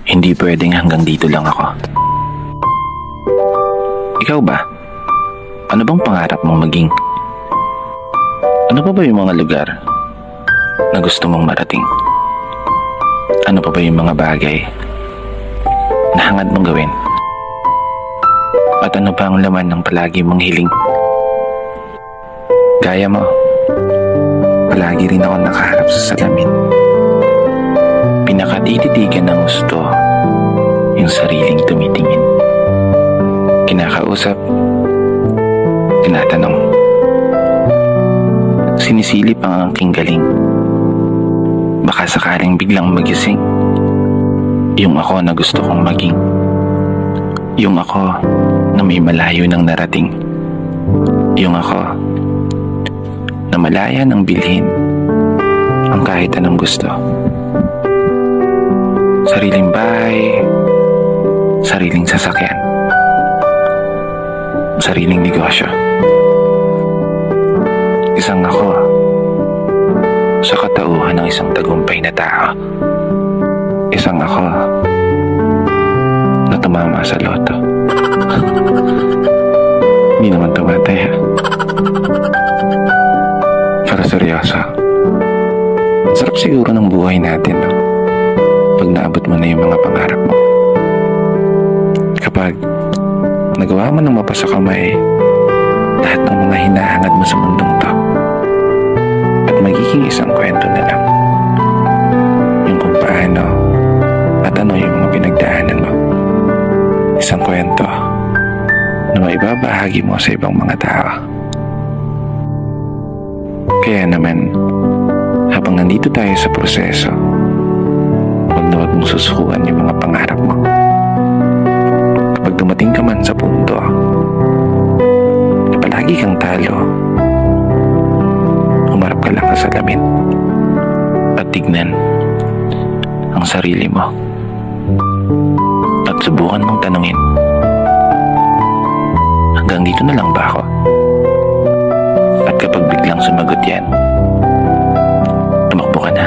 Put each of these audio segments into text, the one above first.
Hindi pwedeng hanggang dito lang ako. Ikaw ba? Ano bang pangarap mong maging? Ano pa ba yung mga lugar na gusto mong marating? Ano pa ba yung mga bagay na hangad mong gawin? At ano ba ang laman ng palagi mong hiling? Gaya mo, palagi rin ako nakaharap sa salamin. Pinakatititigan ng gusto yung sariling tumitingin. Kinakausap, tinatanong, sinisilip ang aking galing. Baka sakaling biglang magising yung ako na gusto kong maging. Yung ako na may malayo ng narating. Yung ako na malaya ng bilhin ang kahit anong gusto. Sariling bahay, sariling sasakyan, sariling negosyo. Isang ako sa katauhan ng isang tagumpay na tao. Isang ako na tumama sa loto. Hindi naman tumatay ha. Para seryoso. Sarap siguro ng buhay natin, no? Pag naabot mo na yung mga pangarap mo. Kapag nagawa mo ng mapasa kamay lahat ng mga hinahangad mo sa mundong to, at magiging isang kwento na lang yung kung paano at ano yung mga pinagdaanan mo. Isang kwento na maibabahagi mo sa ibang mga tao. Kaya naman, habang nandito tayo sa proseso, huwag na huwag mong susukuan yung mga pangarap mo. Kapag dumating ka man sa punto na palagi kang talo, humarap ka lang sa salamin at tignan ang sarili mo at subukan mong tanungin, hanggang dito na lang ba ako? At kapag biglang sumagot yan, tumakbo ka na.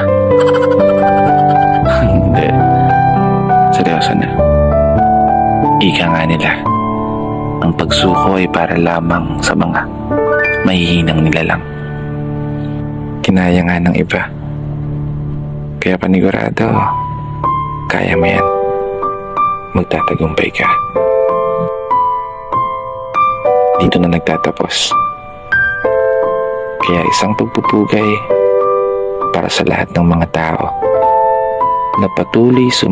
Hindi. Seryoso na. Ika nga nila, ang pagsuko ay para lamang sa mga mahihinang nilalang. Kinaya nga ng iba. Kaya panigurado, kaya mo yan. Magtatagumpay ka. Dito na nagtatapos. Kaya isang pagpupugay para sa lahat ng mga tao na patuloy